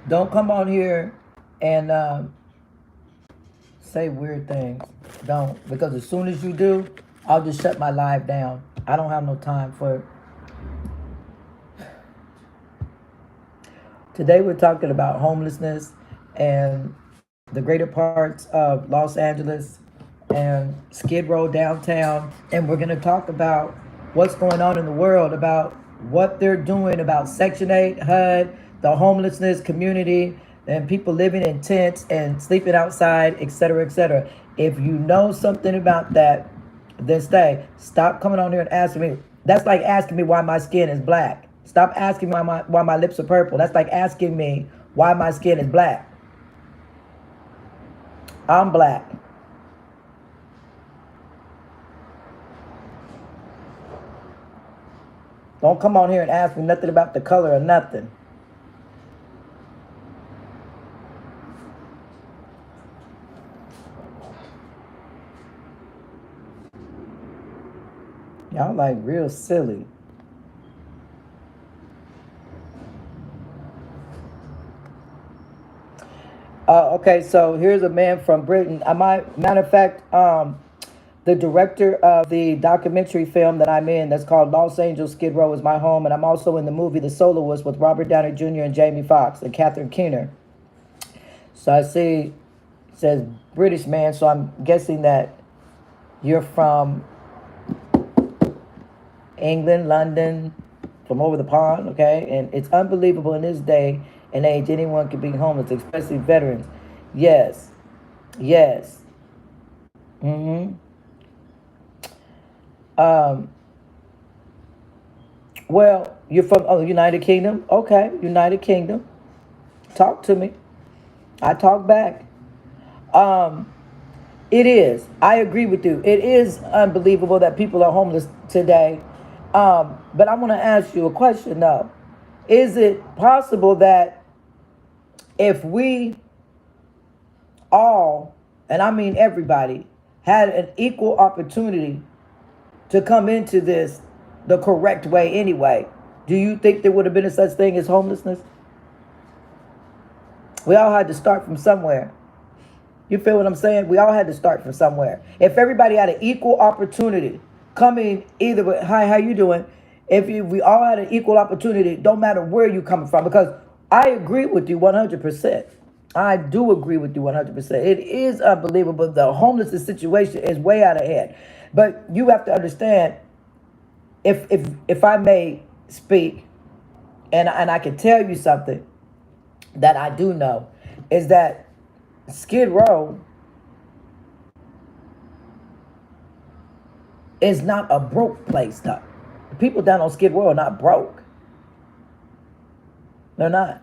Don't come on here and say weird things. Don't. Because as soon as you do, I'll just shut my live down. I don't have no time for it. Today we're talking about homelessness and the greater parts of Los Angeles and Skid Row downtown. And we're going to talk about what's going on in the world, about what they're doing about Section 8, HUD, the homelessness community, and people living in tents and sleeping outside, etc., etc. If you know something about that, then stay. Stop coming on here and asking me. That's like asking me why my skin is black. Stop asking me why my lips are purple. That's like asking me why my skin is black. I'm black. Don't come on here and ask me nothing about the color or nothing. Y'all like real silly. Okay, so here's a man from Britain. Matter of fact, the director of the documentary film that I'm in, that's called Los Angeles Skid Row is My Home, and I'm also in the movie The Soloist with Robert Downey Jr. and Jamie Foxx and Catherine Keener. So I see it says British man, so I'm guessing that you're from England, London, from over the pond, okay? And it's unbelievable in this day and age anyone can be homeless, especially veterans. Yes, yes. Mm-hmm. Um, well, you're from United Kingdom? Okay, United Kingdom. Talk to me. I talk back. Um, it is. I agree with you. It is unbelievable that people are homeless today. But I want to ask you a question though. Is it possible that if we all, and I mean everybody, had an equal opportunity to come into this the correct way anyway, do you think there would have been a such thing as homelessness? We all had to start from somewhere. You feel what I'm saying? We all had to start from somewhere. If everybody had an equal opportunity, coming either with, hi, how you doing? We all had an equal opportunity, don't matter where you coming from, because I agree with you 100%. I do agree with you 100%. It is unbelievable. The homelessness situation is way out of hand. But you have to understand, if I may speak, and I can tell you something that I do know, is that Skid Row is not a broke place, though. The people down on Skid Row are not broke. They're not.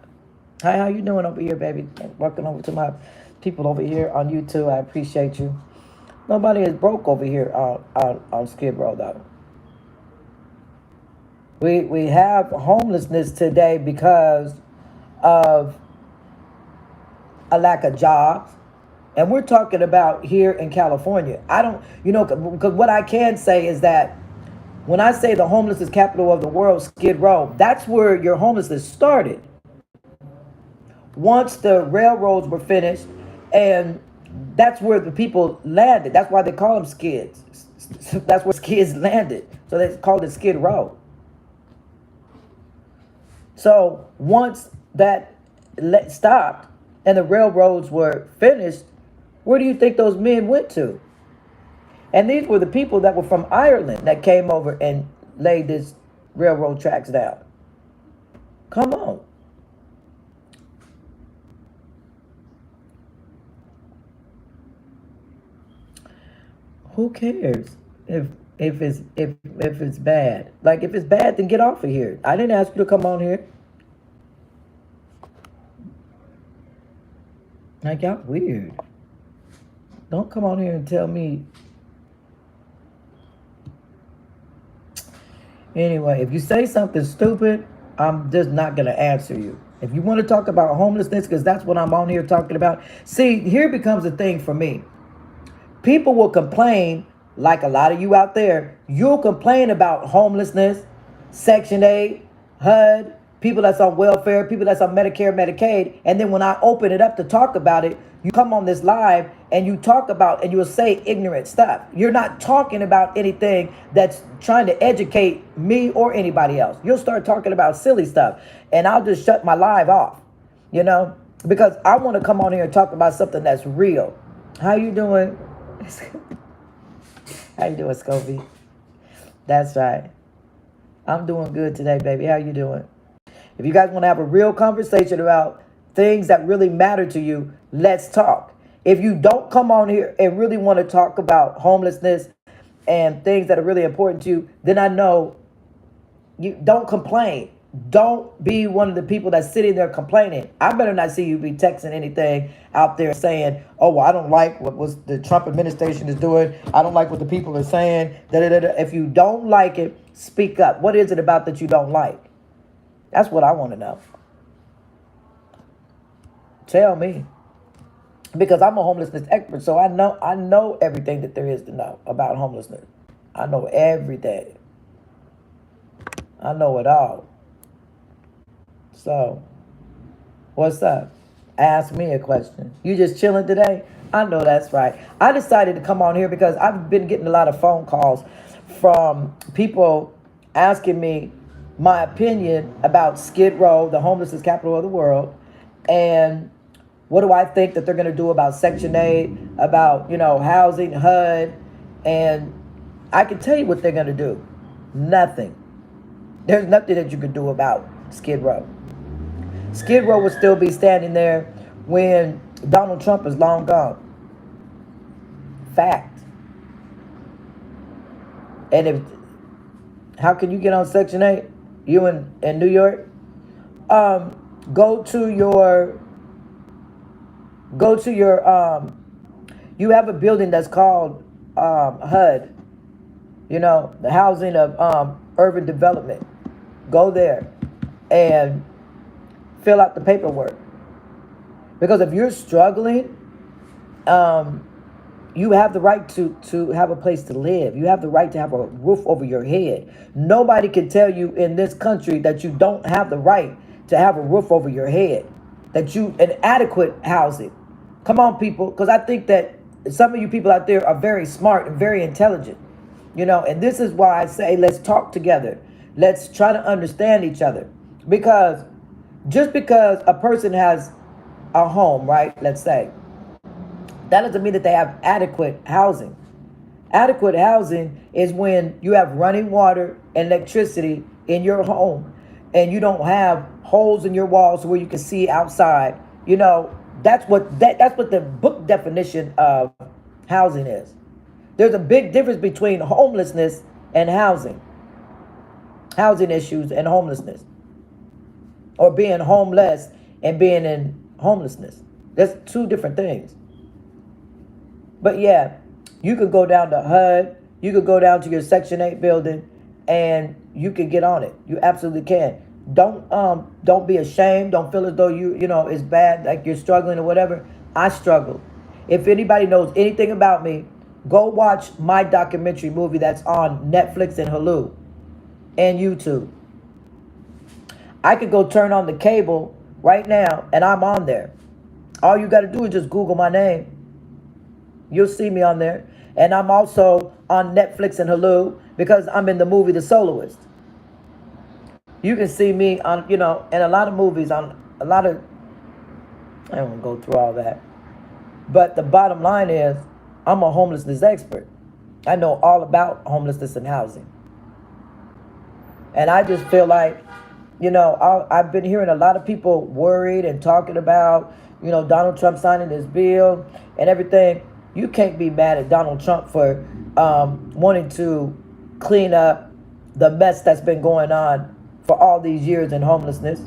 Hi, how you doing over here, baby? Welcome over to my people over here on YouTube. I appreciate you. Nobody is broke over here on Skid Row, though. We have homelessness today because of a lack of jobs. And we're talking about here in California. I don't, because what I can say is that when I say the homelessness capital of the world, Skid Row, that's where your homelessness started. Once the railroads were finished, and that's where the people landed. That's why they call them skids. That's where skids landed. So they called it Skid Row. So once that stopped and the railroads were finished, where do you think those men went to? And these were the people that were from Ireland that came over and laid this railroad tracks down. Come on. Who cares if it's bad? Like, if it's bad, then get off of here. I didn't ask you to come on here. Like, y'all weird. Don't come on here and tell me. Anyway, if you say something stupid, I'm just not going to answer you. If you want to talk about homelessness, because that's what I'm on here talking about. See, here becomes a thing for me. People will complain, like a lot of you out there. You'll complain about homelessness, Section 8, HUD, people that's on welfare, people that's on Medicare, Medicaid. And then when I open it up to talk about it, you come on this live and you talk about, and you'll say ignorant stuff. You're not talking about anything that's trying to educate me or anybody else. You'll start talking about silly stuff and I'll just shut my live off, you know, because I want to come on here and talk about something that's real. How you doing? How you doing, Scovie? That's right. I'm doing good today, baby. How you doing? If you guys want to have a real conversation about things that really matter to you, let's talk. If you don't come on here and really want to talk about homelessness and things that are really important to you, then I know you don't complain. Don't be one of the people that's sitting there complaining. I better not see you be texting anything out there saying, oh, well, I don't like what the Trump administration is doing. I don't like what the people are saying. Da, da, da, da. If you don't like it, speak up. What is it about that you don't like? That's what I want to know. Tell me. Because I'm a homelessness expert, so I know everything that there is to know about homelessness. I know everything. I know it all. So, what's up? Ask me a question. You just chilling today? I know that's right. I decided to come on here because I've been getting a lot of phone calls from people asking me my opinion about Skid Row, the homelessness capital of the world, and what do I think that they're going to do about Section 8, about, housing, HUD, and I can tell you what they're going to do. Nothing. There's nothing that you can do about Skid Row. Skid Row will still be standing there when Donald Trump is long gone. Fact. And how can you get on Section 8? You in New York? Go to your, you have a building that's called HUD, the housing of urban development. Go there and fill out the paperwork. Because if you're struggling, you have the right to have a place to live. You have the right to have a roof over your head. Nobody can tell you in this country that you don't have the right to have a roof over your head, that you an adequate housing. Come on, people, because I think that some of you people out there are very smart and very intelligent, and this is why I say let's talk together. Let's try to understand each other. Because just because a person has a home, right, let's say, that doesn't mean that they have adequate housing. Adequate housing is when you have running water and electricity in your home and you don't have holes in your walls where you can see outside. That's what the book definition of housing is. There's a big difference between homelessness and housing. Housing issues and homelessness. Or being homeless and being in homelessness. That's two different things. But yeah, you could go down to HUD, you could go down to your Section 8 building, and you can get on it. You absolutely can. Don't be ashamed. Don't feel as though it's bad, like you're struggling or whatever. I struggle. If anybody knows anything about me, go watch my documentary movie that's on Netflix and Hulu and YouTube. I could go turn on the cable right now and I'm on there. All you got to do is just Google my name. You'll see me on there. And I'm also on Netflix and Hulu because I'm in the movie The Soloist. You can see me on, in a lot of movies, on a lot of, I don't want to go through all that. But the bottom line is, I'm a homelessness expert. I know all about homelessness and housing. And I just feel like, I've been hearing a lot of people worried and talking about, Donald Trump signing this bill and everything. You can't be mad at Donald Trump for wanting to clean up the mess that's been going on for all these years in homelessness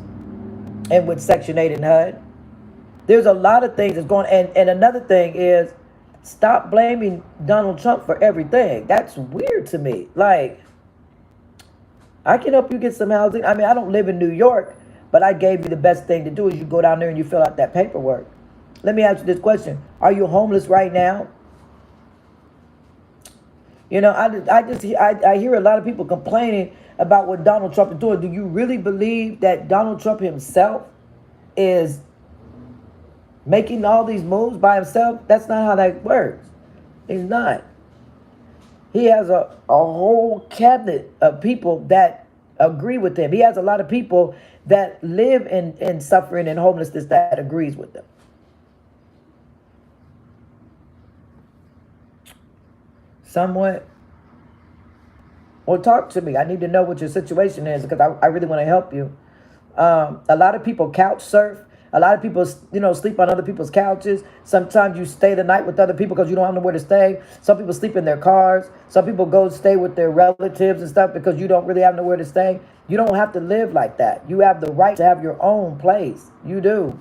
and with Section 8 and HUD. There's a lot of things that's going on. And another thing is, stop blaming Donald Trump for everything. That's weird to me. Like, I can help you get some housing. I mean, I don't live in New York, but I gave you the best thing to do is you go down there and you fill out that paperwork. Let me ask you this question. Are you homeless right now? I hear a lot of people complaining about what Donald Trump is doing. Do you really believe that Donald Trump himself is making all these moves by himself? That's not how that works. He's not. He has a whole cabinet of people that agree with him. He has a lot of people that live in suffering and homelessness that agrees with them. Somewhat. Well, talk to me. I need to know what your situation is because I really want to help you. A lot of people couch surf. A lot of people, sleep on other people's couches. Sometimes you stay the night with other people because you don't have nowhere to stay. Some people sleep in their cars. Some people go stay with their relatives and stuff because you don't really have nowhere to stay. You don't have to live like that. You have the right to have your own place. You do.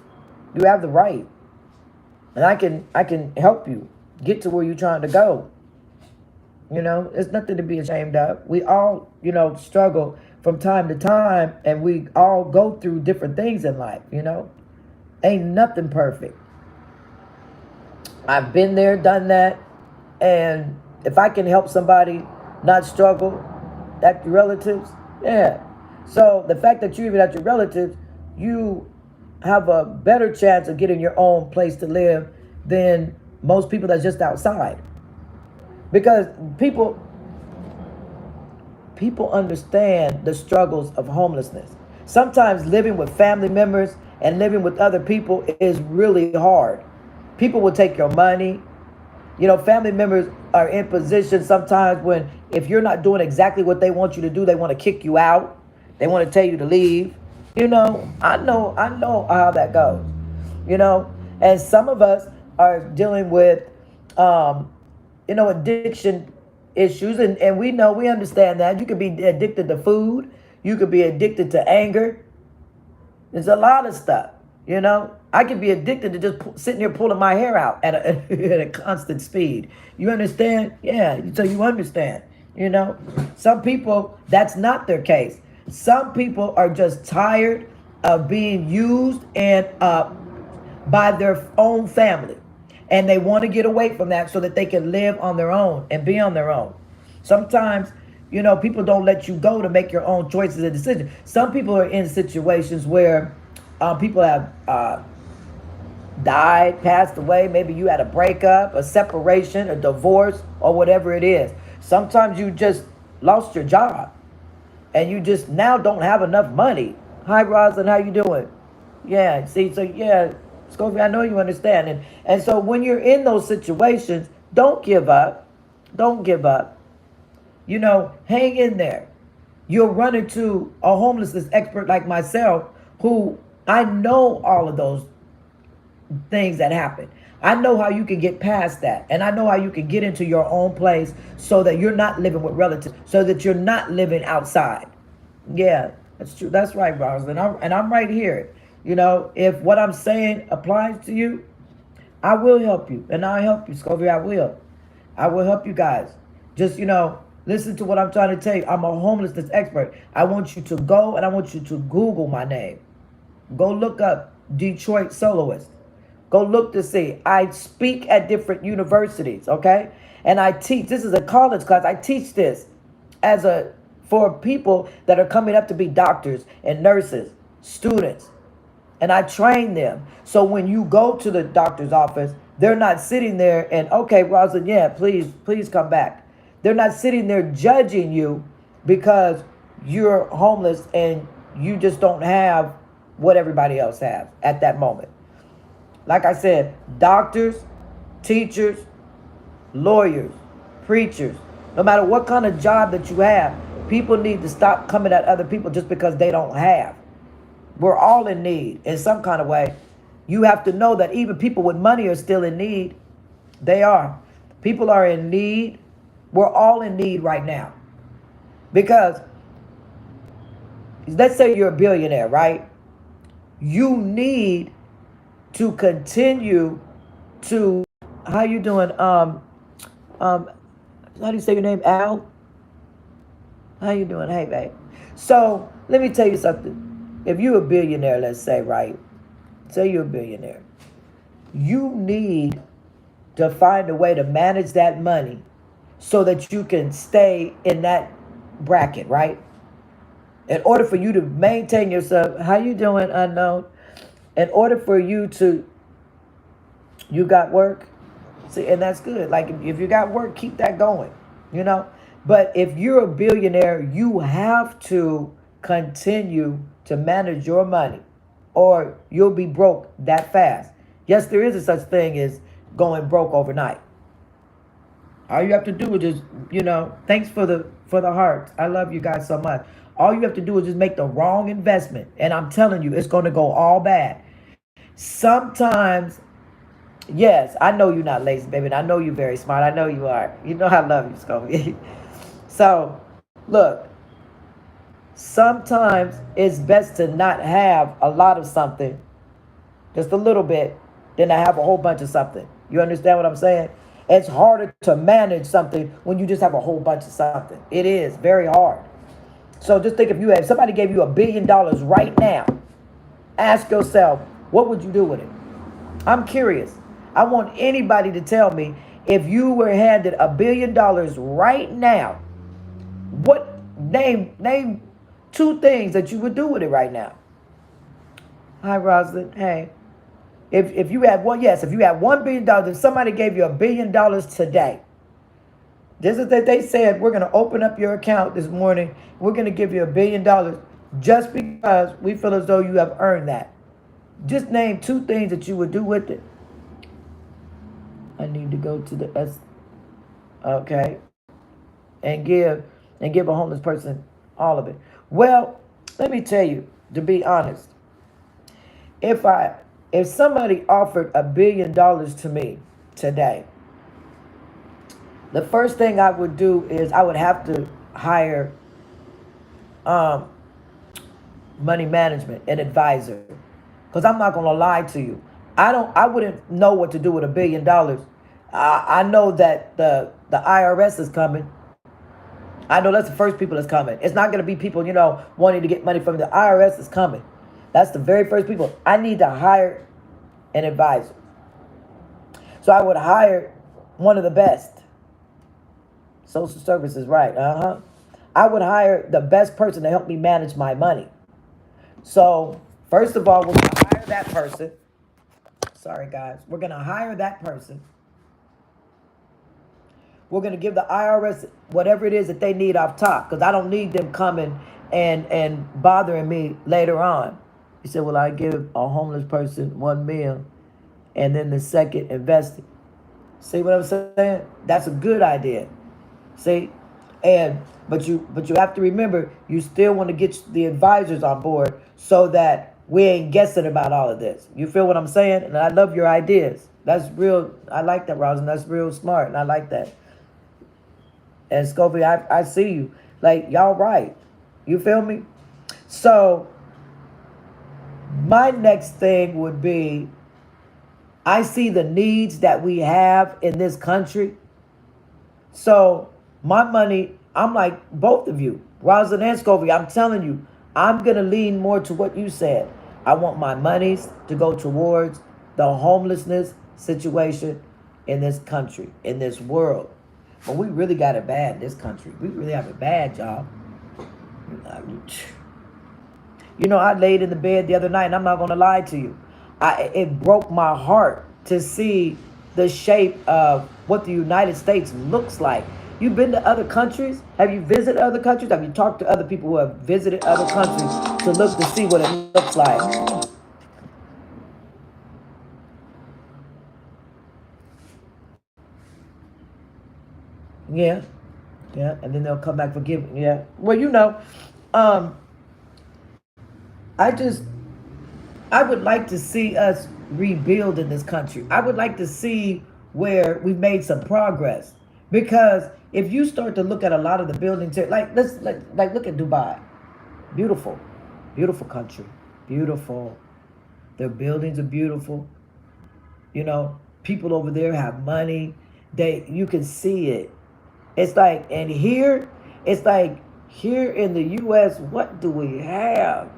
You have the right. And I can help you get to where you're trying to go. It's nothing to be ashamed of. We all, struggle from time to time, and we all go through different things in life, Ain't nothing perfect. I've been there, done that, and if I can help somebody not struggle, at your relatives, yeah. So the fact that you even at your relatives, you have a better chance of getting your own place to live than most people that's just outside. Because people understand the struggles of homelessness. Sometimes living with family members and living with other people is really hard. People will take your money. Family members are in positions sometimes when if you're not doing exactly what they want you to do, they want to kick you out. They want to tell you to leave. I know how that goes. And some of us are dealing with addiction issues, and we understand that. You could be addicted to food. You could be addicted to anger. There's a lot of stuff, I could be addicted to just sitting here pulling my hair out at a constant speed. You understand? Yeah, so you understand, Some people, that's not their case. Some people are just tired of being used and by their own family. And they want to get away from that so that they can live on their own and be on their own. Sometimes, people don't let you go to make your own choices and decisions. Some people are in situations where people have died, passed away. Maybe you had a breakup, a separation, a divorce, or whatever it is. Sometimes you just lost your job and you just now don't have enough money. Hi, Rosalind, how you doing? Yeah, see, so yeah, Scovie, I know you understand. And so when you're in those situations, don't give up. Don't give up. Hang in there. You'll run into a homelessness expert like myself who I know all of those things that happen. I know how you can get past that. And I know how you can get into your own place so that you're not living with relatives, so that you're not living outside. Yeah, that's true. That's right, Rosalind. I'm right here. If what I'm saying applies to you, I will help you. And I'll help you, Scovie. I will. I will help you guys. Just, listen to what I'm trying to tell you. I'm a homelessness expert. I want you to go and I want you to Google my name. Go look up DetroitSoloist. Go look to see. I speak at different universities, okay? And I teach. This is a college class. I teach this for people that are coming up to be doctors and nurses, students. And I train them. So when you go to the doctor's office, they're not sitting there and, okay, Rosalind, yeah, please come back. They're not sitting there judging you because you're homeless and you just don't have what everybody else has at that moment. Like I said, doctors, teachers, lawyers, preachers, no matter what kind of job that you have, people need to stop coming at other people just because they don't have. We're all in need in some kind of way. You have to know that even people with money are still in need. They are. People are in need. We're all in need right now. Because let's say you're a billionaire, right? You need to continue to, how you doing? How do you say your name? Al? How you doing? Hey, babe. So let me tell you something. If you're a billionaire, let's say, right? Say you're a billionaire. You need to find a way to manage that money so that you can stay in that bracket, right? In order for you to maintain yourself, how you doing, unknown? In order for you to, you got work. See, and that's good. Like if you got work, keep that going, you know. But if you're a billionaire, you have to continue to manage your money or you'll be broke that fast. Yes, there is a such thing as going broke overnight. All you have to do is just, thanks for the heart. I love you guys so much. All you have to do is just make the wrong investment. And I'm telling you, it's going to go all bad. Sometimes, yes, I know you're not lazy, baby. And I know you're very smart. I know you are. You know I love you, Scobie. So, look, sometimes it's best to not have a lot of something, just a little bit, than to have a whole bunch of something. You understand what I'm saying? It's harder to manage something when you just have a whole bunch of something. It is very hard. So just think, if somebody gave you $1 billion right now, ask yourself, what would you do with it? I'm curious. I want anybody to tell me, if you were handed $1 billion right now, what name 2 things that you would do with it right now. Hi, Rosalind. Hey. If you had if you had $1 billion, if somebody gave you $1 billion today, this is that they said, we're going to open up your account this morning. We're going to give you $1 billion just because we feel as though you have earned that. Just name 2 things that you would do with it. I need to go to the S. Okay. And give a homeless person all of it. Well, let me tell you, to be honest, if somebody offered $1 billion to me today, the first thing I would do is I would have to hire money management, an advisor. Because I'm not gonna lie to you. I wouldn't know what to do with $1 billion. I know that the IRS is coming. I know that's the first people that's coming. It's not gonna be people, wanting to get money from the IRS is coming. That's the very first people. I need to hire an advisor. So I would hire one of the best. Social services, right? I would hire the best person to help me manage my money. So first of all, we're going to hire that person. Sorry, guys. We're going to hire that person. We're going to give the IRS whatever it is that they need off top, because I don't need them coming and bothering me later on. He said, well, I give a homeless person $1 million and then the second invest it. See what I'm saying? That's a good idea. See? But you have to remember, you still want to get the advisors on board so that we ain't guessing about all of this. You feel what I'm saying? And I love your ideas. That's real. I like that, Rosin. That's real smart, and I like that. And Scopy, I see you. Like, y'all right. You feel me? So my next thing would be, I see the needs that we have in this country. So my money, I'm like both of you, Rosalind and Scovey, I'm telling you, I'm going to lean more to what you said. I want my monies to go towards the homelessness situation in this country, in this world. But we really got it bad in this country. We really have it bad, y'all. I laid in the bed the other night, and I'm not going to lie to you. It broke my heart to see the shape of what the United States looks like. You've been to other countries? Have you visited other countries? Have you talked to other people who have visited other countries to look to see what it looks like? Yeah. Yeah. And then they'll come back forgive. Yeah. Well, I would like to see us rebuild in this country. I would like to see where we've made some progress. Because if you start to look at a lot of the buildings here, like look at Dubai. Beautiful. Beautiful country. Beautiful. Their buildings are beautiful. People over there have money. You can see it. It's like, and here, it's like, here in the U.S., what do we have?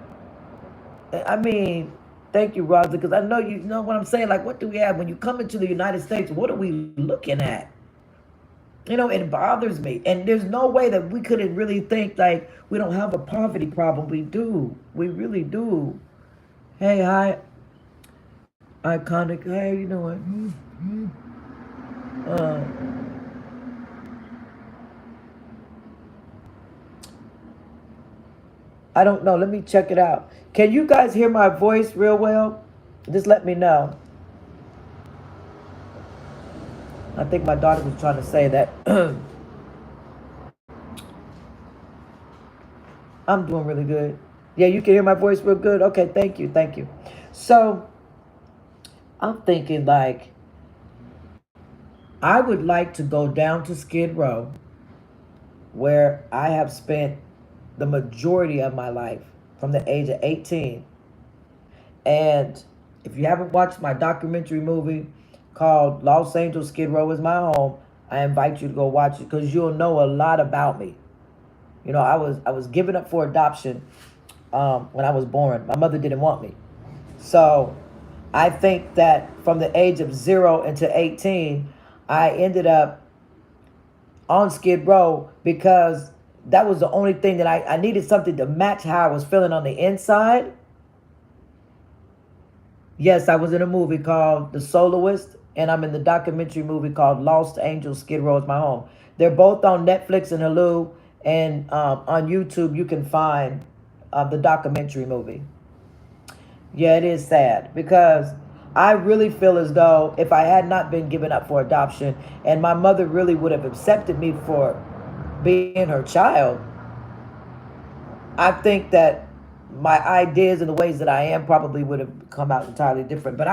I mean, thank you, Roger, because I know you know what I'm saying. Like, what do we have? When you come into the United States, what are we looking at? You know, it bothers me. And there's no way that we couldn't really think like we don't have a poverty problem. We do. We really do. Hey, hi, iconic. Hey, you know what? Uh, I don't know. Let me check it out. Can you guys hear my voice real well? Just let me know. I think my daughter was trying to say that. I'm doing really good. Yeah, you can hear my voice real good. Okay, thank you, thank you. So I'm thinking like I would like to go down to Skid Row, where I have spent the majority of my life from the age of 18. And if you haven't watched my documentary movie called Los Angeles Skid Row is My Home, I invite you to go watch it because you'll know a lot about me. You know, I was given up for adoption when I was born. My mother didn't want me. So I think that from the age of 0 into 18, I ended up on Skid Row because that was the only thing that I needed something to match how I was feeling on the inside. Yes, I was in a movie called The Soloist, and I'm in the documentary movie called Lost Angels Skid Row is My Home. They're both on Netflix and Hulu, and on YouTube you can find the documentary movie. Yeah, it is sad because I really feel as though if I had not been given up for adoption and my mother really would have accepted me for being her child, I think that my ideas and the ways that I am probably would have come out entirely different. But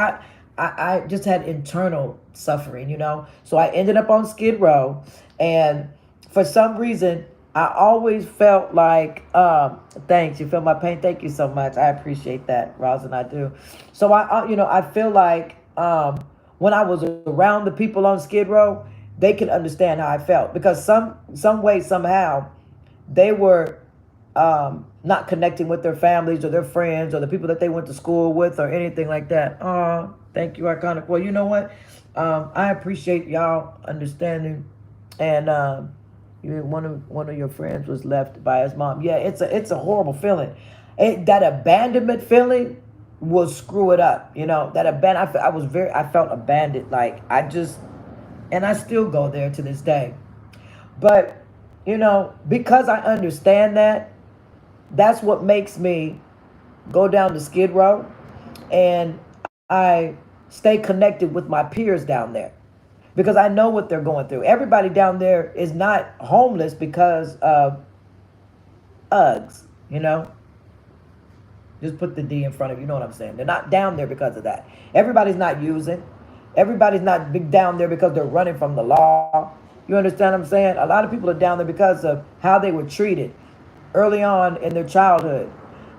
I just had internal suffering, you know? So I ended up on Skid Row. And for some reason, I always felt like, thanks, you feel my pain? Thank you so much. I appreciate that, Rosin, I do. So I feel like when I was around the people on Skid Row, they could understand how I felt because some way, somehow, they were not connecting with their families or their friends or the people that they went to school with or anything like that. Oh, thank you, Iconic. Well, you know what? I appreciate y'all understanding. And one of your friends was left by his mom. Yeah, it's a horrible feeling. That abandonment feeling will screw it up. You know that I felt abandoned. Like and I still go there to this day. But because I understand that, that's what makes me go down to Skid Row, and I stay connected with my peers down there because I know what they're going through. Everybody down there is not homeless because of Uggs, you know. Just put the D in front of you know what I'm saying. They're not down there because of that. Everybody's not using. Everybody's not down there because they're running from the law. You understand what I'm saying? A lot of people are down there because of how they were treated early on in their childhood.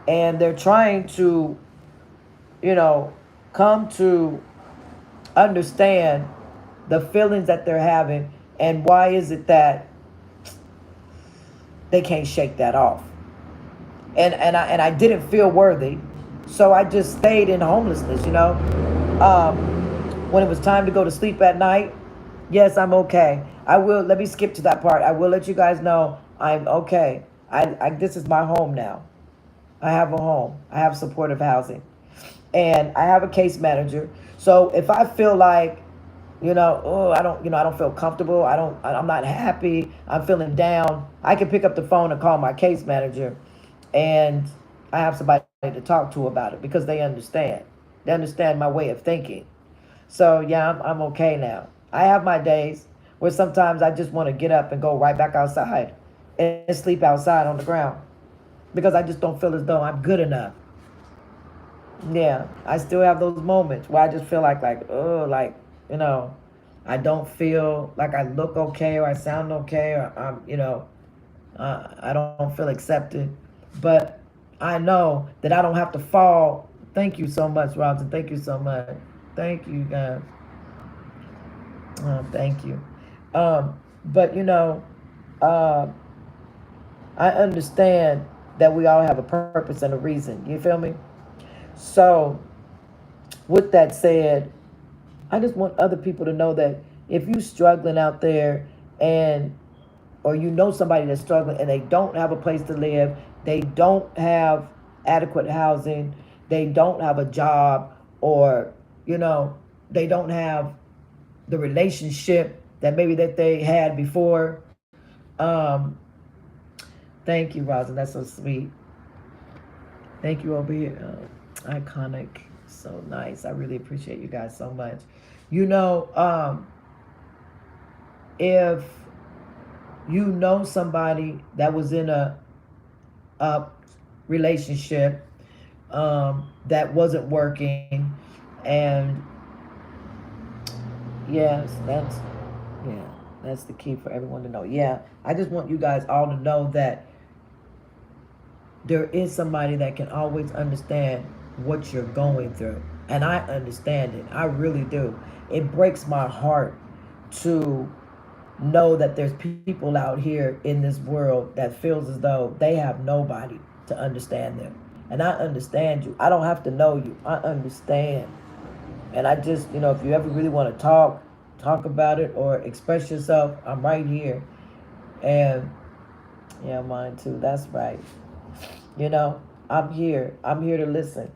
And they're trying to, come to understand the feelings that they're having and why is it that they can't shake that off. And I didn't feel worthy, so I just stayed in homelessness. When it was time to go to sleep at night, yes, I'm okay. I will. Let me skip to that part. I will let you guys know I'm okay. This is my home now. I have a home. I have supportive housing, and I have a case manager. So if I feel like, I don't feel comfortable. I'm not happy. I'm feeling down. I can pick up the phone and call my case manager, and I have somebody to talk to about it because they understand. They understand my way of thinking. So yeah, I'm okay now. I have my days where sometimes I just want to get up and go right back outside and sleep outside on the ground because I just don't feel as though I'm good enough. Yeah, I still have those moments where I just feel you know, I don't feel like I look okay or I sound okay or I don't feel accepted. But I know that I don't have to fall. Thank you so much, Robson. Thank you so much. Thank you, guys. Thank you. But uh, I understand that we all have a purpose and a reason. You feel me? So, with that said, I just want other people to know that if you're struggling out there and or you know somebody that's struggling and they don't have a place to live, they don't have adequate housing, they don't have a job, or they don't have the relationship that maybe that they had before. Um, Thank you, Rosin. That's so sweet. Thank you over here. Iconic. So nice. I really appreciate you guys so much. You know, if you know somebody that was in a relationship that wasn't working, and yes, yeah, that's the key for everyone to know. Yeah, I just want you guys all to know that there is somebody that can always understand what you're going through. And I understand it. I really do. It breaks my heart to know that there's people out here in this world that feels as though they have nobody to understand them. And I understand you. I don't have to know you. I understand. And I just, if you ever really want to talk about it or express yourself, I'm right here. And yeah, mine too. That's right. I'm here. I'm here to listen.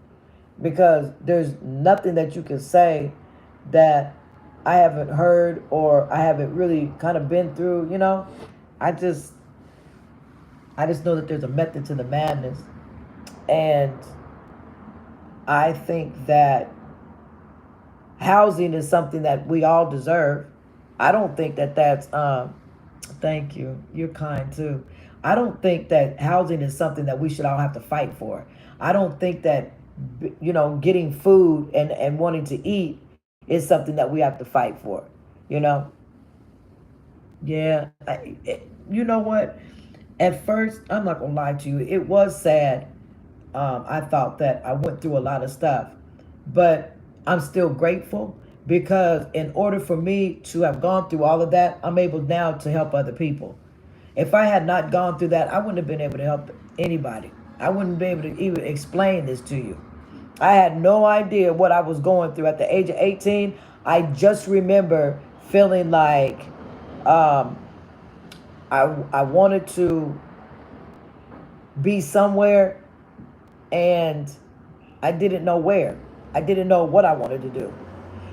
Because there's nothing that you can say that I haven't heard or I haven't really kind of been through, I just know that there's a method to the madness. And I think that housing is something that we all deserve. I don't think that that's thank you. You're kind too. I don't think that housing is something that we should all have to fight for. I don't think that getting food and wanting to eat is something that we have to fight for. You know. Yeah. You know what? At first, I'm not gonna lie to you. It was sad. I thought that I went through a lot of stuff, but I'm still grateful because in order for me to have gone through all of that, I'm able now to help other people. If I had not gone through that, I wouldn't have been able to help anybody. I wouldn't be able to even explain this to you. I had no idea what I was going through at the age of 18. I just remember feeling like I wanted to be somewhere and I didn't know where. I didn't know what I wanted to do.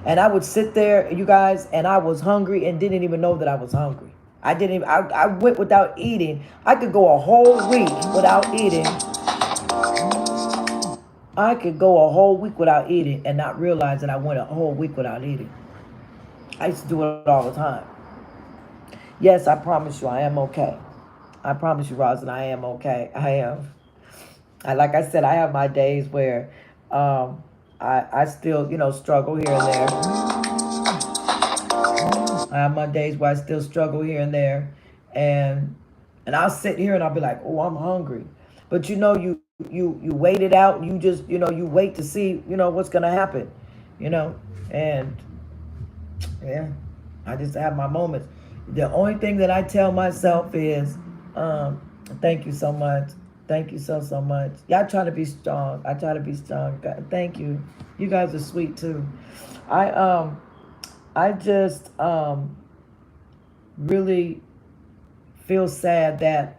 And I would sit there, you guys, and I was hungry and didn't even know that I was hungry. I went without eating. I could go a whole week without eating. I could go a whole week without eating and not realize that I went a whole week without eating. I used to do it all the time. Yes, I promise you, I am okay. I promise you, Rosin, I am okay. I am. Like I said, I have my days where I still, struggle here and there. I have my days where I still struggle here and there, and I'll sit here and I'll be like, oh, I'm hungry, but you wait it out. You just you wait to see what's gonna happen, and yeah, I just have my moments. The only thing that I tell myself is, thank you so much. Thank you so much. Y'all try to be strong. I try to be strong. Thank you. You guys are sweet too. I just really feel sad that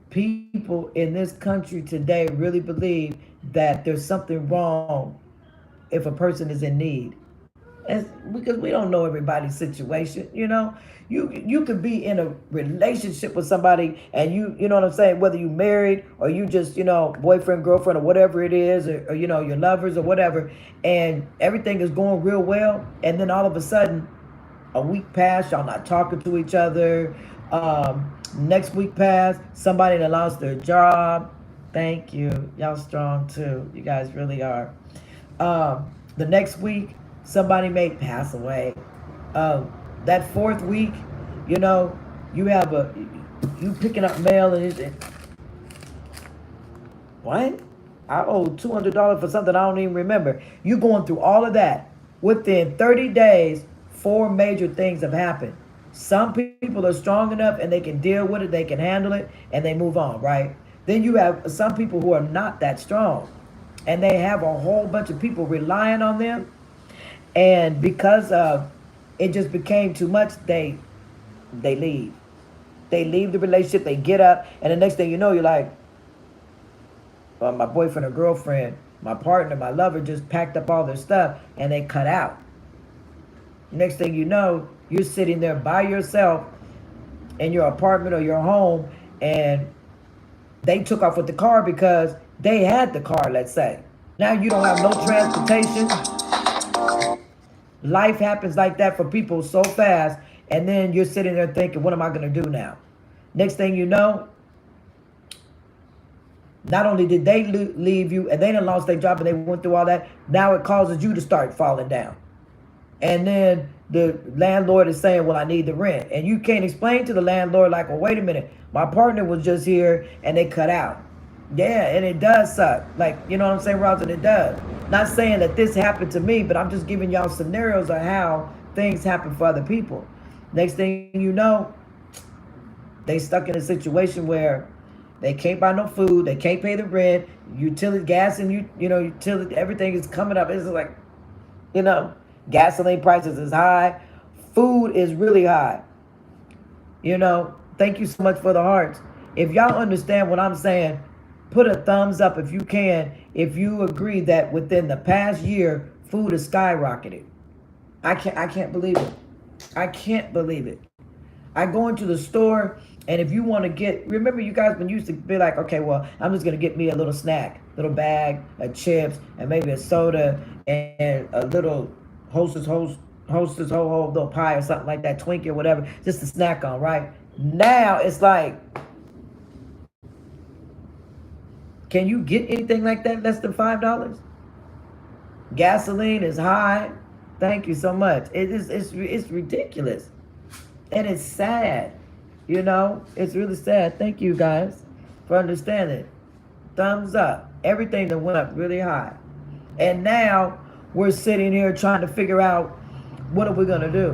people in this country today really believe that there's something wrong if a person is in need. And because we don't know everybody's situation, you could be in a relationship with somebody and you know what I'm saying, whether you married or you just boyfriend, girlfriend, or whatever it is, or your lovers or whatever, and everything is going real well, and then all of a sudden a week passed, y'all not talking to each other. Next week passed, somebody that lost their job. Thank you. Y'all strong too. You guys really are. The next week somebody may pass away. That fourth week, you picking up mail and what? I owe $200 for something I don't even remember. You going through all of that. Within 30 days, 4 major things have happened. Some people are strong enough and they can deal with it, they can handle it, and they move on, right? Then you have some people who are not that strong, and they have a whole bunch of people relying on them. And because of it just became too much, they They leave. They leave the relationship. They get up, and the next thing you know, you're like, well, my boyfriend or girlfriend, my partner, my lover just packed up all their stuff and they cut out. Next thing you know, you're sitting there by yourself in your apartment or your home, and they took off with the car because they had the car, let's say. Now you don't have no transportation. Life happens like that for people so fast, and then you're sitting there thinking, what am I going to do now? Next thing you know, not only did they leave you and they done lost their job and they went through all that, now it causes you to start falling down. And then the landlord is saying, well, I need the rent. And you can't explain to the landlord like, well, wait a minute. My partner was just here and they cut out. Yeah, and it does suck. Like, you know what I'm saying, Rosin? It does. Not saying that this happened to me, but I'm just giving y'all scenarios of how things happen for other people. Next thing you know, they stuck in a situation where they can't buy no food, they can't pay the rent, utility, gas, and utility, everything is coming up. It's like, gasoline prices is high, food is really high. Thank you so much for the hearts. If y'all understand what I'm saying, put a thumbs up if you can, if you agree that within the past year, food is skyrocketed. I can't believe it. I can't believe it. I go into the store, and if you want to remember you guys when you used to be like, okay, well, I'm just going to get me a little snack, little bag of chips, and maybe a soda, and a little hostess ho little pie or something like that, Twinkie or whatever, just to snack on, right? Now it's like, can you get anything like that less than $5? Gasoline is high. Thank you so much. It's ridiculous. And it's sad. It's really sad. Thank you guys for understanding. Thumbs up. Everything that went up really high. And now we're sitting here trying to figure out what are we going to do.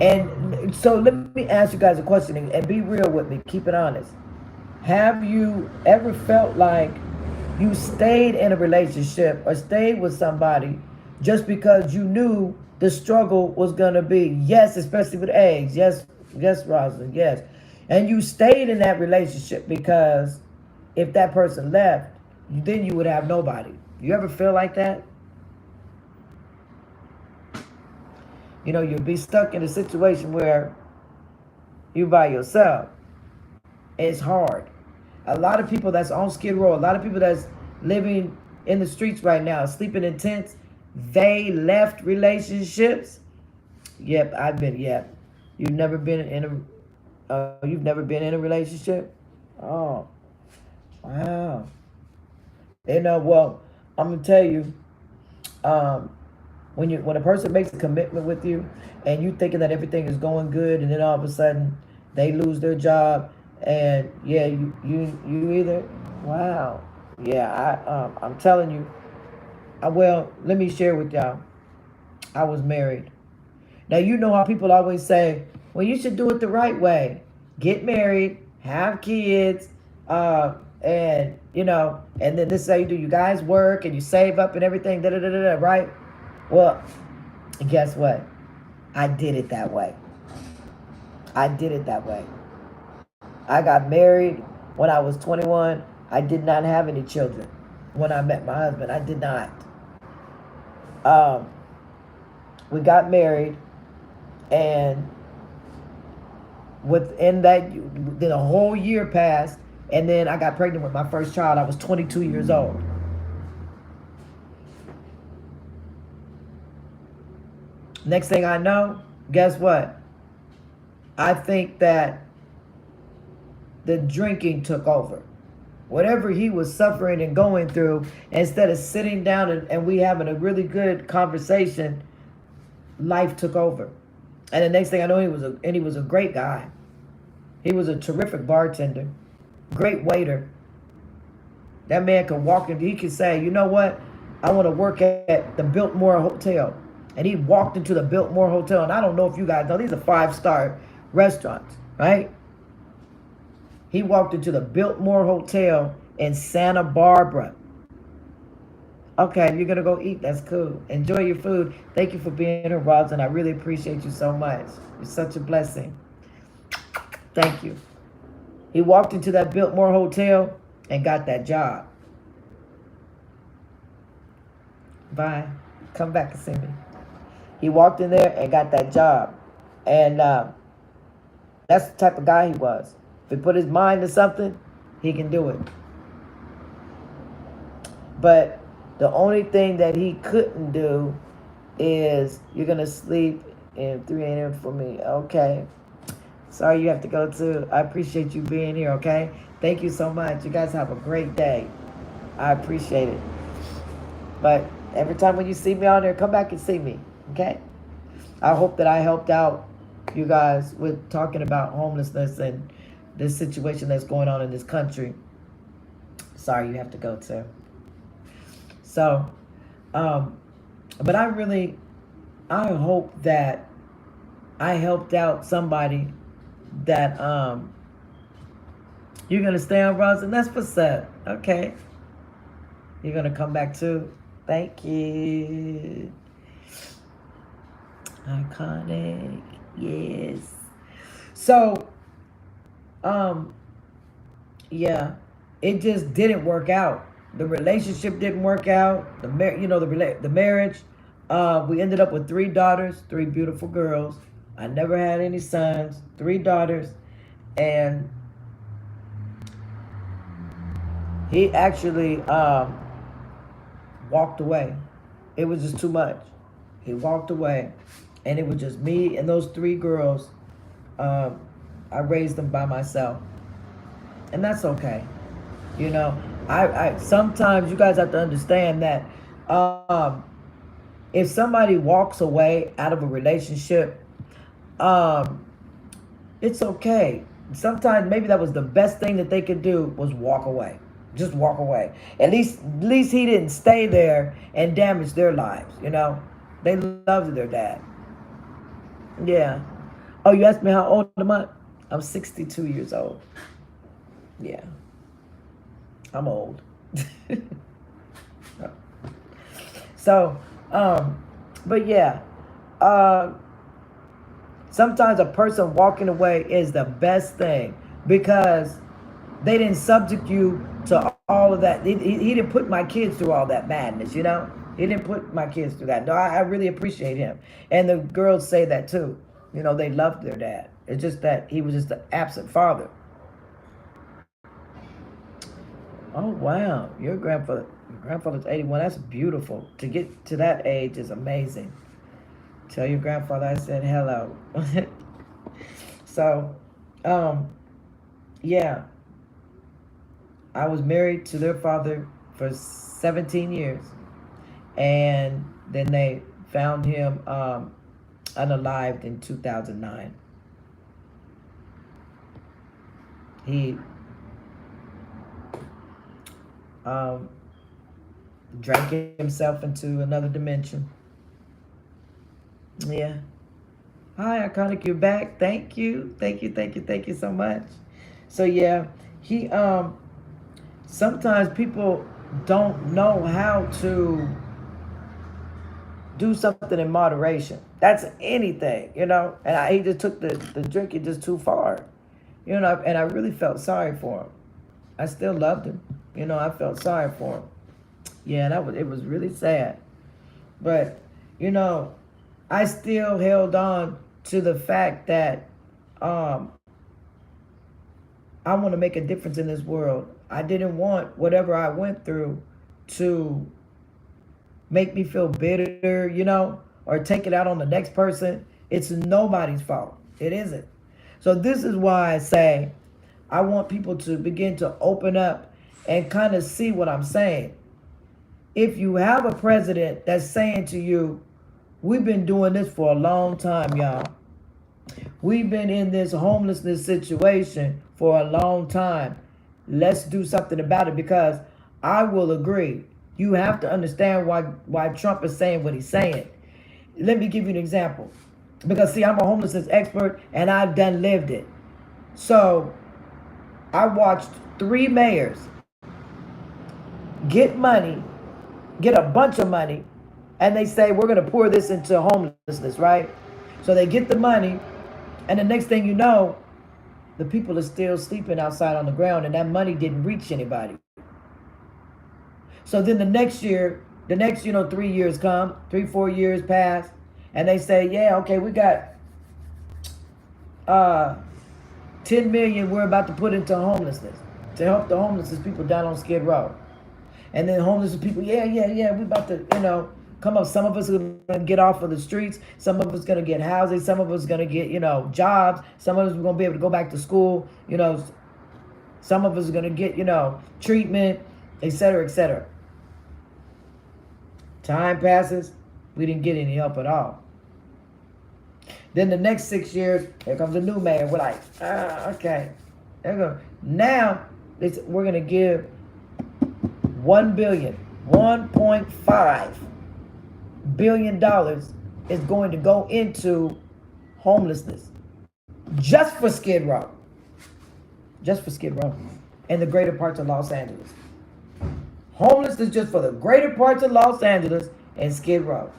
And so let me ask you guys a question and be real with me. Keep it honest. Have you ever felt like you stayed in a relationship or stayed with somebody just because you knew the struggle was going to be? Yes, especially with eggs. Yes, Rosalind, yes. And you stayed in that relationship because if that person left, then you would have nobody. You ever feel like that? You'd be stuck in a situation where you're by yourself. It's hard. A lot of people that's on Skid Row, a lot of people that's living in the streets right now, sleeping in tents, they left relationships. Yep, I've been, yep. You've never been in a relationship? Oh, wow. Well, I'm gonna tell you, when a person makes a commitment with you, and you thinking that everything is going good, and then all of a sudden they lose their job, and yeah, you either, wow, yeah, I'm telling you. Well, let me share with y'all. I was married. Now, you know how people always say, well, you should do it the right way. Get married, have kids, and then this is how you do. You guys work and you save up and everything, right? Well, guess what? I did it that way. I got married when I was 21. I did not have any children when I met my husband. I did not. We got married, and within that, then a whole year passed, and then I got pregnant with my first child. I was 22 years old. Next thing I know, guess what? I think that the drinking took over. Whatever he was suffering and going through, instead of sitting down and we having a really good conversation, life took over. And the next thing I know, he was a great guy. He was a terrific bartender, great waiter. That man could walk in, he could say, you know what? I want to work at the Biltmore Hotel. And he walked into the Biltmore Hotel, and I don't know if you guys know, these are 5-star restaurants, right? He walked into the Biltmore Hotel in Santa Barbara. Okay, you're gonna go eat. That's cool. Enjoy your food. Thank you for being here, Roz, and I really appreciate you so much. You're such a blessing. Thank you. He walked into that Biltmore Hotel and got that job. Bye. Come back and see me. He walked in there and got that job. And that's the type of guy he was. If he put his mind to something, he can do it. But the only thing that he couldn't do is, you're going to sleep in 3 a.m. for me. Okay. Sorry you have to go too. I appreciate you being here, okay? Thank you so much. You guys have a great day. I appreciate it. But every time when you see me on there, come back and see me, okay? I hope that I helped out you guys with talking about homelessness and this situation that's going on in this country. Sorry you have to go too. So, but I hope that I helped out somebody that you're gonna stay on, Ross, and that's what's up. Okay, you're gonna come back too. Thank you. Iconic, yes. So yeah, it just didn't work out. The relationship didn't work out. The marriage. We ended up with 3 daughters, 3 beautiful girls. I never had any sons. 3 daughters, and he actually walked away. It was just too much. He walked away, and it was just me and those 3 girls. I raised them by myself, and that's okay. You know, I sometimes you guys have to understand that if somebody walks away out of a relationship, it's okay. Sometimes maybe that was the best thing that they could do, was walk away. Just walk away. At least he didn't stay there and damage their lives, you know. They loved their dad. Yeah. Oh, you asked me how old am I? I'm 62 years old. Yeah. I'm old. So, but yeah. Sometimes a person walking away is the best thing, because they didn't subject you to all of that. He didn't put my kids through all that madness, you know? He didn't put my kids through that. No, I really appreciate him. And the girls say that too. You know, they loved their dad. It's just that he was just an absent father. Oh, wow. Your grandfather's 81. That's beautiful. To get to that age is amazing. Tell your grandfather I said hello. So, yeah. I was married to their father for 17 years. And then they found him unalived in 2009. He drank himself into another dimension. Yeah. Hi, Iconic, you're back. Thank you. Thank you so much. So yeah, he sometimes people don't know how to do something in moderation. That's anything, you know. And he just took the drinking just too far, you know. And I really felt sorry for him. I still loved him, you know. I felt sorry for him. Yeah, it was really sad. But you know, I still held on to the fact that I want to make a difference in this world. I didn't want whatever I went through to make me feel bitter, you know, or take it out on the next person. It's nobody's fault. It isn't. So this is why I say I want people to begin to open up and kind of see what I'm saying. If you have a president that's saying to you, we've been doing this for a long time, y'all. We've been in this homelessness situation for a long time. Let's do something about it, because I will agree. You have to understand why Trump is saying what he's saying. Let me give you an example. Because, see, I'm a homelessness expert, and I've done lived it. So I watched 3 mayors get money get a bunch of money, and they say, we're going to pour this into homelessness, right? So they get the money, and the next thing you know, the people are still sleeping outside on the ground, and that money didn't reach anybody. So then the next year, the next, 3 years come, 3-4 years pass, and they say, yeah, okay, we got 10 million we're about to put into homelessness to help the homeless people down on Skid Row. And then homeless people, yeah, we about to, come up. Some of us are going to get off of the streets. Some of us are going to get housing. Some of us are going to get, jobs. Some of us are going to be able to go back to school. Some of us are going to get, treatment, et cetera, et cetera. Time passes. We didn't get any help at all. Then the next 6 years, here comes a new mayor. We're like, okay. There we go. Now, we're going to give $1.5 billion is going to go into homelessness. Just for Skid Row. Just for Skid Row. And the greater parts of Los Angeles. Homelessness just for the greater parts of Los Angeles and Skid Row.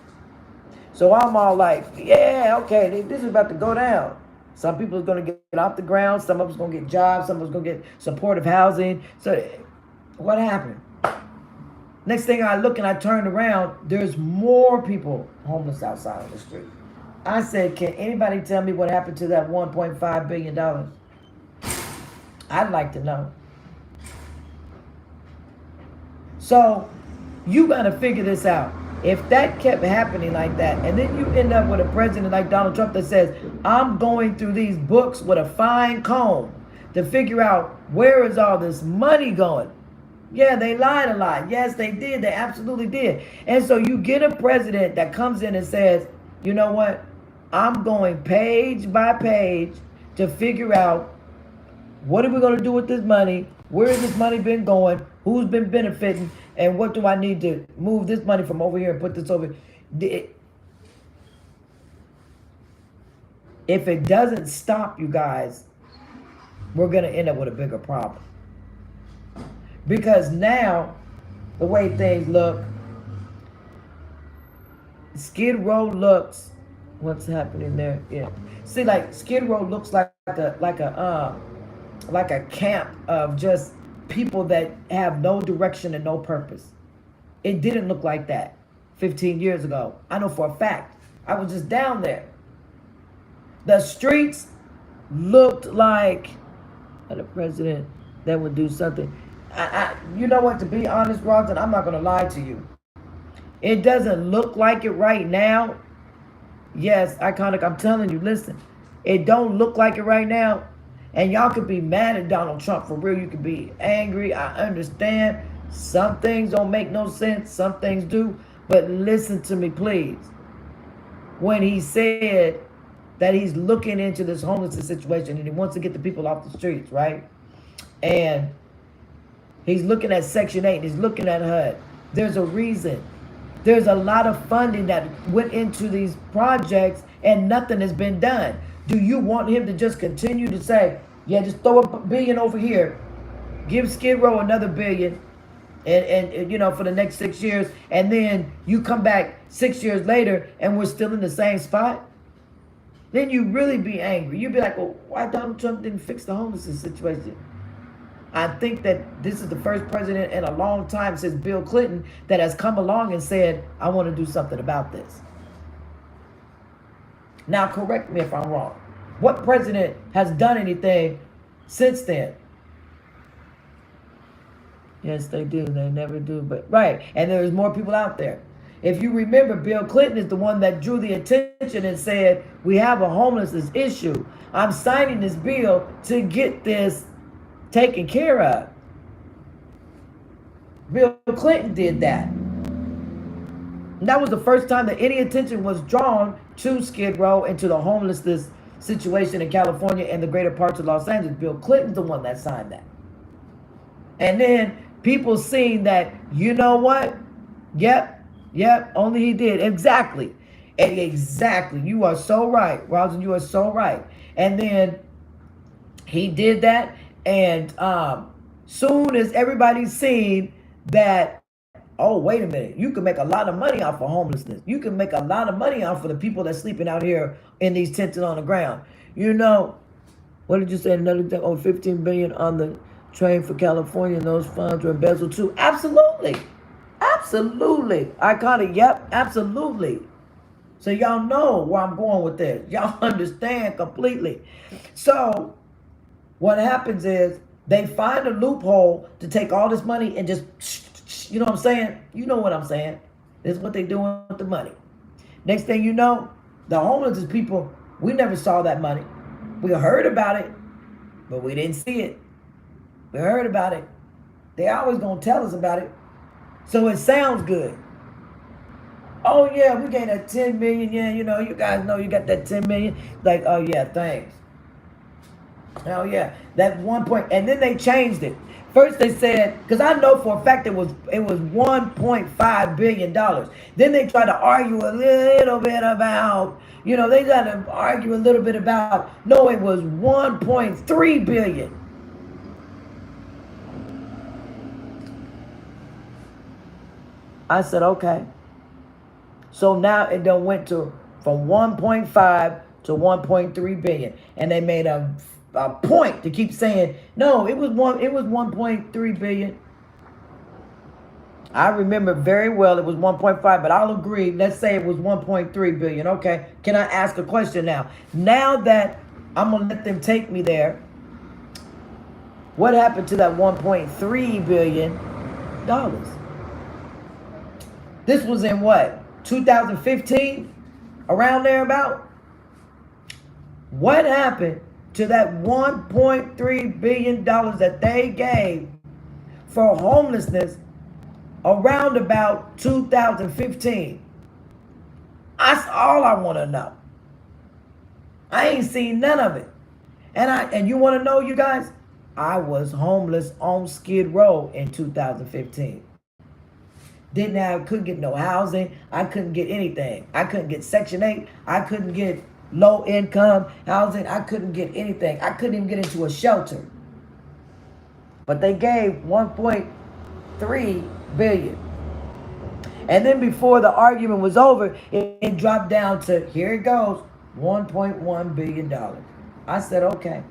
So I'm all like, yeah, okay, this is about to go down. Some people are going to get off the ground. Some of us going to get jobs. Some of us going to get supportive housing. So what happened? Next thing I look and I turn around, there's more people homeless outside on the street. I said, can anybody tell me what happened to that $1.5 billion? I'd like to know. So you got to figure this out. If that kept happening like that, and then you end up with a president like Donald Trump that says, I'm going through these books with a fine comb to figure out where is all this money going. Yeah, they lied a lot. Yes, they did. They absolutely did. And so you get a president that comes in and says, you know what? I'm going page by page to figure out what are we going to do with this money? Where has this money been going? Who's been benefiting? And what do I need to move this money from over here and put this over? If it doesn't stop, you guys, we're going to end up with a bigger problem. Because now, the way things look, Skid Row looks, what's happening there? Yeah. See, like Skid Row looks like a camp of just people that have no direction and no purpose. It didn't look like that 15 years ago. I know for a fact. I was just down there. The streets looked like the president that would do something. You know what, to be honest, Rosin, I'm not going to lie to you. It doesn't look like it right now. Yes, Iconic, I'm telling you, listen. It don't look like it right now. And y'all could be mad at Donald Trump, for real. You could be angry. I understand. Some things don't make no sense. Some things do. But listen to me, please. When he said that he's looking into this homelessness situation and he wants to get the people off the streets, right? And he's looking at Section 8. He's looking at HUD. There's a reason. There's a lot of funding that went into these projects and nothing has been done. Do you want him to just continue to say, yeah, just throw $1 billion over here, give Skid Row another $1 billion, and for the next 6 years, and then you come back 6 years later and we're still in the same spot? Then you really be angry. You'd be like, well, why Donald Trump didn't fix the homelessness situation? I think that this is the first president in a long time since Bill Clinton that has come along and said, I want to do something about this. Now, correct me if I'm wrong. What president has done anything since then? Yes, they do. They never do. But right. And there's more people out there. If you remember, Bill Clinton is the one that drew the attention and said, we have a homelessness issue. I'm signing this bill to get this taken care of. Bill Clinton did that. And that was the first time that any attention was drawn to Skid Row and to the homelessness situation in California and the greater parts of Los Angeles. Bill Clinton's the one that signed that. And then people seeing that, you know what? Yep, only he did. Exactly. You are so right, Rosin, you are so right. And then he did that, and soon as everybody's seen that Oh, wait a minute. You can make a lot of money off of homelessness. You can make a lot of money off of the people that's sleeping out here in these tents and on the ground. You know, what did you say? Another thing, oh, 15 billion on the train for California, and those funds were embezzled too. Absolutely. Absolutely. I caught it. Yep, absolutely. So y'all know where I'm going with this. Y'all understand completely. So what happens is they find a loophole to take all this money and just, you know what I'm saying? You know what I'm saying. This is what they doing with the money. Next thing you know, the homeless people, we never saw that money. We heard about it, but we didn't see it. We heard about it. They always gonna tell us about it. So it sounds good. Oh yeah, we gained that 10 million. Yeah, you know, you guys know you got that 10 million. Like, oh yeah, thanks. Hell yeah, that 1 point, and then they changed it. First they said, because I know for a fact it was $1.5 billion. Then they tried to argue a little bit about, you know, they tried to argue a little bit about, no, it was 1.3 billion. I said, okay. So now it done went to from 1.5 to 1.3 billion, and they made a point to keep saying no. It was 1.3 billion. I remember very well it was 1.5, but I'll agree. Let's say it was 1.3 billion. Okay. Can I ask a question now? Now that I'm gonna let them take me there, what happened to that 1.3 billion dollars? This was in what? 2015, around there about. What happened to that $1.3 billion that they gave for homelessness around about 2015? That's all I want to know. I ain't seen none of it. And you want to know, you guys? I was homeless on Skid Row in 2015. Couldn't get no housing. I couldn't get anything. I couldn't get Section 8. I couldn't get low income housing. I couldn't get anything. I couldn't even get into a shelter. But they gave 1.3 billion. And then before the argument was over, it dropped down to, here it goes, $1.1 billion. I said, okay,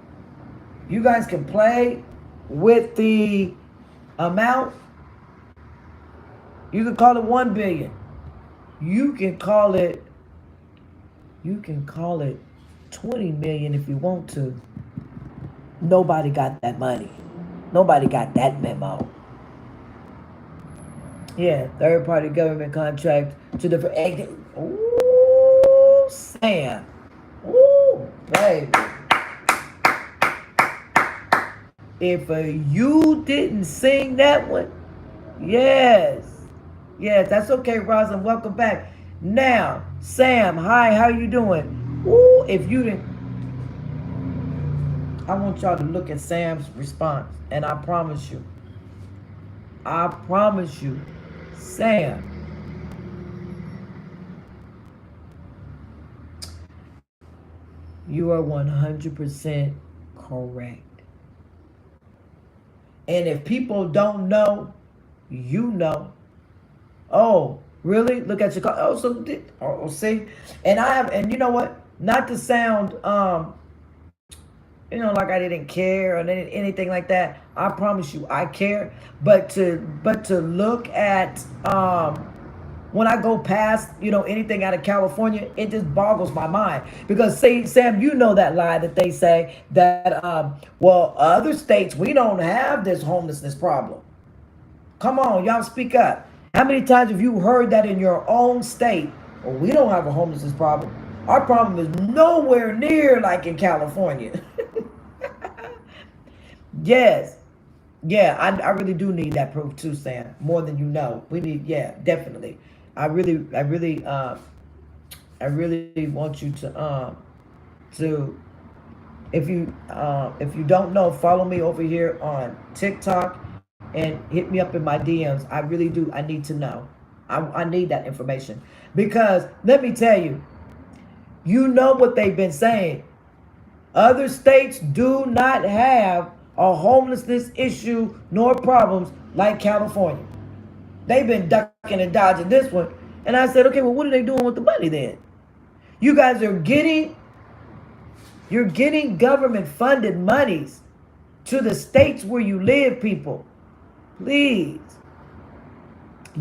you guys can play with the amount. You can call it 1 billion. You can call it 20 million if you want to. Nobody got that money. Nobody got that memo. Yeah, third party government contract to the ooh, Sam. Ooh, baby. If you didn't sing that one, yes. Yes, that's okay, Rosalind. Welcome back. Now, Sam, hi, how you doing? Ooh, if you didn't, I want y'all to look at Sam's response, and I promise you, Sam, you are 100% correct. And if people don't know, you know. Oh, really? Look at your car. Oh, so see, and you know what? Not to sound, like I didn't care or anything like that. I promise you, I care. But to look at, when I go past, anything out of California, it just boggles my mind. Because see, Sam, you know that lie that they say that, other states, we don't have this homelessness problem. Come on, y'all speak up. How many times have you heard that in your own state? Well, we don't have a homelessness problem. Our problem is nowhere near like in California. Yes. Yeah, I really do need that proof too, Sam. More than you know. We need, yeah, definitely. I really want you to if you don't know, follow me over here on TikTok and hit me up in my DMs. I really do. I need to know. I need that information. Because let me tell you, you know what they've been saying. Other states do not have a homelessness issue nor problems like California. They've been ducking and dodging this one. And I said, okay, well, what are they doing with the money then? You guys are you're getting government funded monies to the states where you live, people. Please.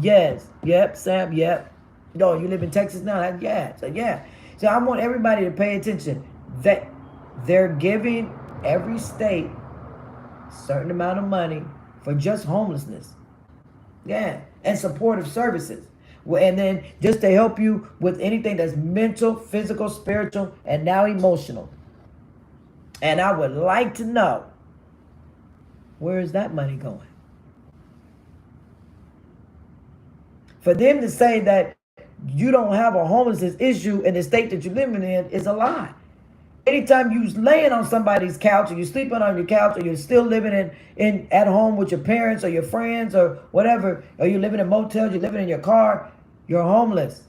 Yes. Yep, Sam. Yep. No, you live in Texas now? Yeah. So, yeah. So I want everybody to pay attention that they're giving every state a certain amount of money for just homelessness. Yeah. And supportive services. Well, and then just to help you with anything that's mental, physical, spiritual, and now emotional. And I would like to know, where is that money going? For them to say that you don't have a homelessness issue in the state that you're living in is a lie. Anytime you laying on somebody's couch, or you're sleeping on your couch, or you're still living in at home with your parents or your friends or whatever, or you're living in motels, you're living in your car, you're homeless.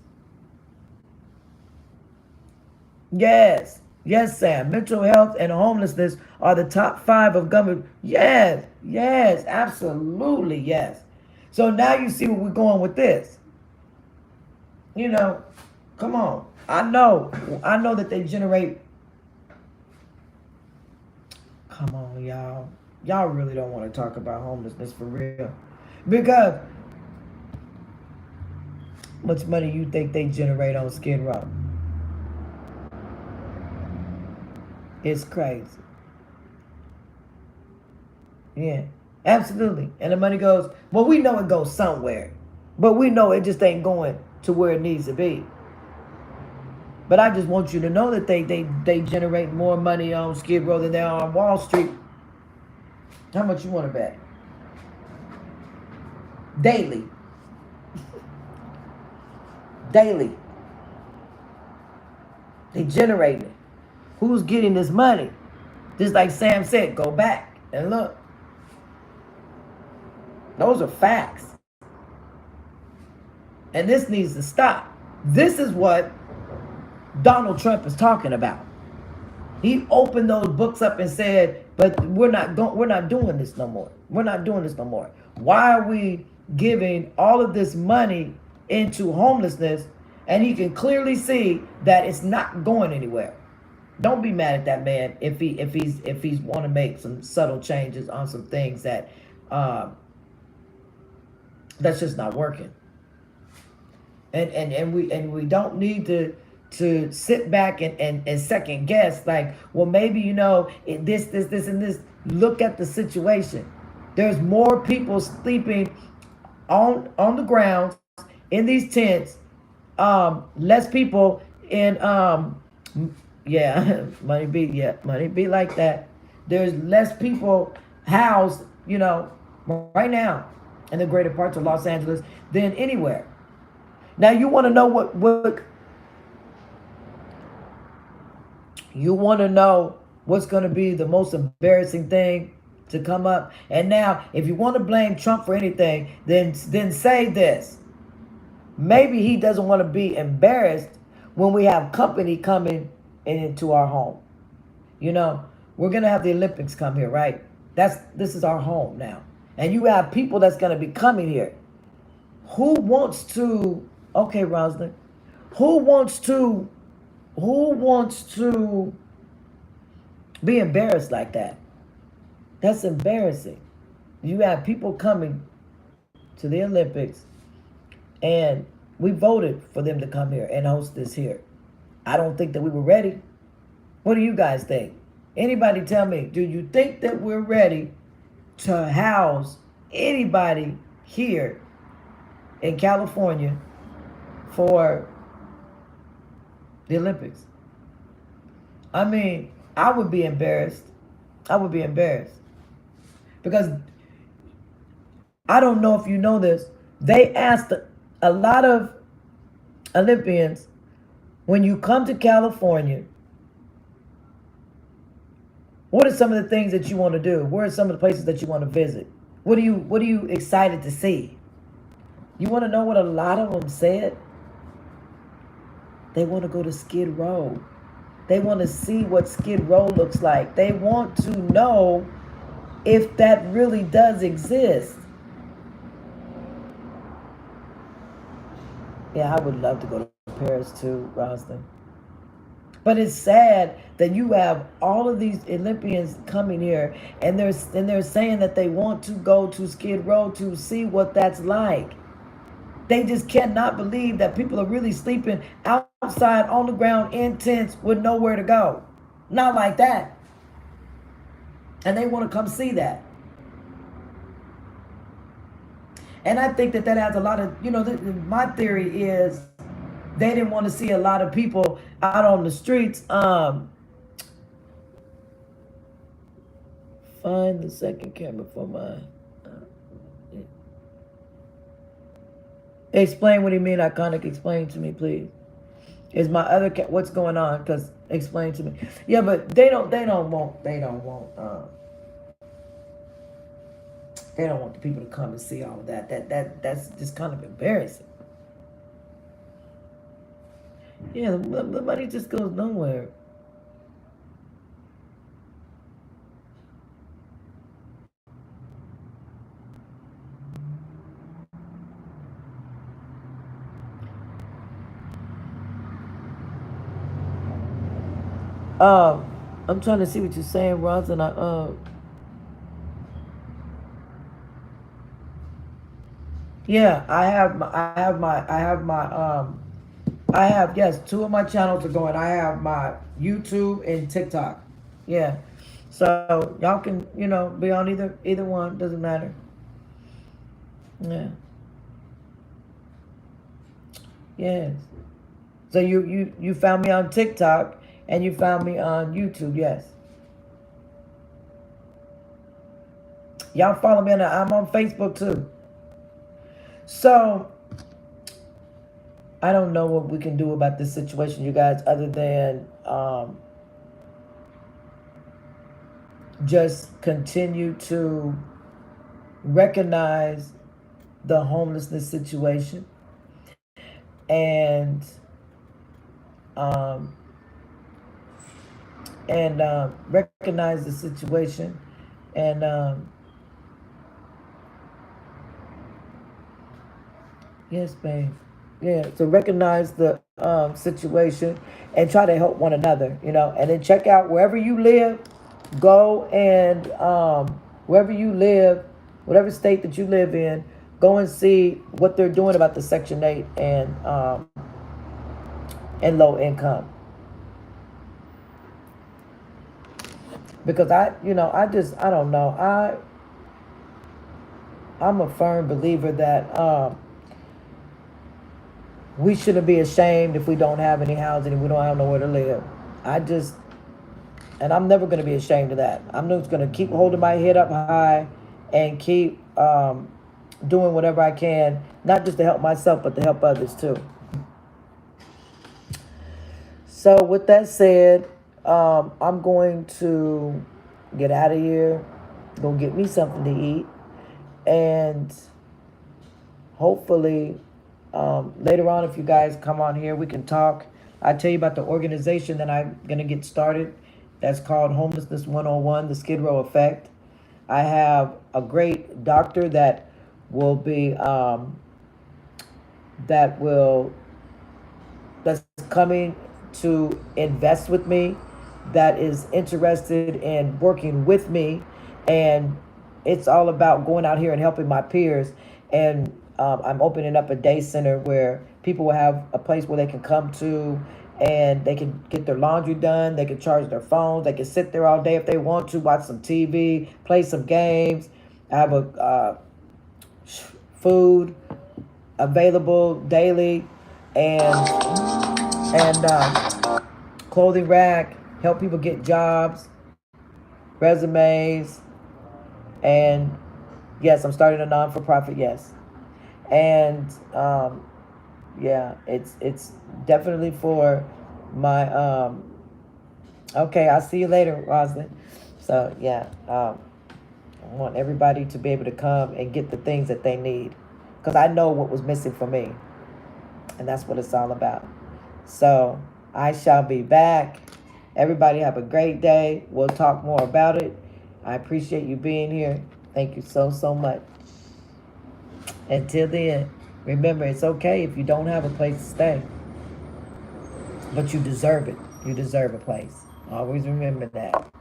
Yes. Yes, Sam. Mental health and homelessness are the top 5 of government. Yes. Yes. Absolutely. Yes. So now you see where we're going with this. You know, come on. I know that they generate. Come on, y'all. Y'all really don't want to talk about homelessness for real. Because how much money you think they generate on Skid Row? It's crazy. Yeah, absolutely. And the money goes, well, we know it goes somewhere. But we know it just ain't going to where it needs to be. But I just want you to know that they generate more money on Skid Row than they are on Wall Street. How much you want to bet? Daily. Daily. They generating it. Who's getting this money? Just like Sam said, go back and look. Those are facts. And this needs to stop. This is what Donald Trump is talking about. He opened those books up and said, but we're not doing this no more. We're not doing this no more. Why are we giving all of this money into homelessness? And he can clearly see that it's not going anywhere. Don't be mad at that man if he's want to make some subtle changes on some things that that's just not working. And we don't need to sit back and second guess like, well, maybe this and this. Look at the situation. There's more people sleeping on the ground in these tents. Less people in money be like that. There's less people housed, right now in the greater parts of Los Angeles than anywhere. Now you want to know what you want to know what's going to be the most embarrassing thing to come up. And now, if you want to blame Trump for anything, then say this. Maybe he doesn't want to be embarrassed when we have company coming into our home. We're going to have the Olympics come here, right? This is our home now. And you have people that's going to be coming here. Who wants to, okay, Rosalind, who wants to be embarrassed like that? That's embarrassing. You have people coming to the Olympics, and we voted for them to come here and host this here. I don't think that we were ready. What do you guys think? Anybody tell me, do you think that we're ready to house anybody here in California for the Olympics? I mean, I would be embarrassed. Because I don't know if you know this. They asked a lot of Olympians, when you come to California, what are some of the things that you want to do? Where are some of the places that you want to visit? What are you excited to see? You want to know what a lot of them said? They want to go to Skid Row. They want to see what Skid Row looks like. They want to know if that really does exist. Yeah, I would love to go to Paris too, Rosalind. But it's sad that you have all of these Olympians coming here, and they're saying that they want to go to Skid Row to see what that's like. They just cannot believe that people are really sleeping outside on the ground in tents with nowhere to go. Not like that. And they want to come see that. And I think that has a lot of, my theory is they didn't want to see a lot of people out on the streets. Find the second camera for my. Explain what you mean, iconic. Explain to me, please. Is my other what's going on? Because explain to me. Yeah, but they don't want they don't want the people to come and see all of that. That's just kind of embarrassing. Yeah, the money just goes nowhere. Um, I'm trying to see what you're saying, Roz, and yeah, I have, yes, two of my channels are going. I have my YouTube and TikTok. Yeah. So y'all can, be on either one, doesn't matter. Yeah. Yes. So you found me on TikTok and you found me on YouTube, yes. Y'all follow me I'm on Facebook too. So I don't know what we can do about this situation, you guys, other than just continue to recognize the homelessness situation and um, recognize the situation and yes, babe. Yeah, so recognize the situation and try to help one another, and then check out wherever you live. Go and wherever you live, whatever state that you live in, go and see what they're doing about the Section 8 and low income. Because I don't know. I'm a firm believer that we shouldn't be ashamed if we don't have any housing and we don't have nowhere to live. And I'm never going to be ashamed of that. I'm just going to keep holding my head up high and keep doing whatever I can, not just to help myself, but to help others too. So with that said, I'm going to get out of here, go get me something to eat, and hopefully later on, if you guys come on here, we can talk. I'll tell you about the organization that I'm going to get started. That's called Homelessness 101, the Skid Row Effect. I have a great doctor that will be, that's coming to invest with me, that is interested in working with me. And it's all about going out here and helping my peers. And I'm opening up a day center where people will have a place where they can come to and they can get their laundry done. They can charge their phones. They can sit there all day if they want to, watch some TV, play some games. I have a food available daily and clothing rack, help people get jobs, resumes, and yes, I'm starting a non-for-profit, yes. And yeah, it's definitely for my okay, I'll see you later, Rosalind. So yeah, I want everybody to be able to come and get the things that they need, because I know what was missing for me, and that's what it's all about. So I shall be back. Everybody have a great day. We'll talk more about it. I appreciate you being here. Thank you so much. Until then. Remember, it's okay if you don't have a place to stay, but you deserve it. You deserve a place. Always remember that.